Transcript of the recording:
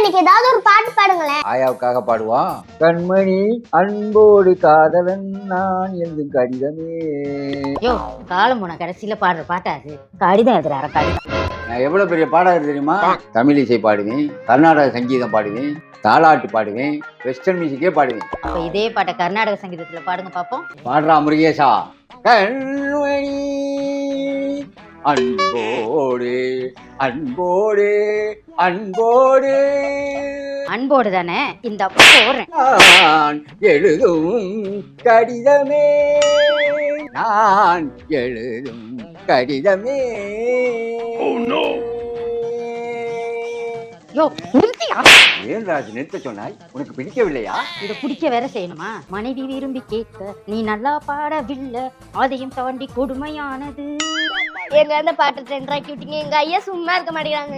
இன்னைக்கு ஏதாவது ஒரு பாட்டு பாடுங்களேன். ஆயாவுக்காக பாடுவான். கண்மணி அன்போடு காதலன் நான் எழுதும் கடிதமே. யோ காலம் போன கடைசியில பாடுற பாட்டாது கடிதம் எழுதுறாரு கடிதம். நான் எவ்வளவு பெரிய பாடகர் தெரியுமா? தமிழ் இசை பாடுவேன், கர்நாடக சங்கீதம் பாடுவேன், தாலாட்டு பாடுவேன், வெஸ்டர்ன் மியூசிக்கே பாடுவேன். அப்ப இதே பாட்டை கர்நாடக சங்கீதத்துல பாடுங்க பாப்போம். பாடுறா முருகேசா. கண்மணி அன்போடு அன்போடு அன்போடு அன்போடு தானே இந்த போறேன். நான் எழுதும் கடிதமே, நான் எழுதும் கடிதமே. யோ நிறுத்தியா? ஏன் ராஜ் நிறுத்த சொன்னாய்? உனக்கு பிடிக்கவில்லையா? இத குடிக்க வேற செய்யணுமா? மனைவி விரும்பி கேட்க நீ நல்லா பாடவில்லை, அதையும் தாண்டி கொடுமையானது. எங்க அந்த பாட்டு ட்ரெண்ட் ஆக்கி விட்டீங்க. எங்க ஐயா சும்மா இருக்க மாட்டேங்கிறாங்க.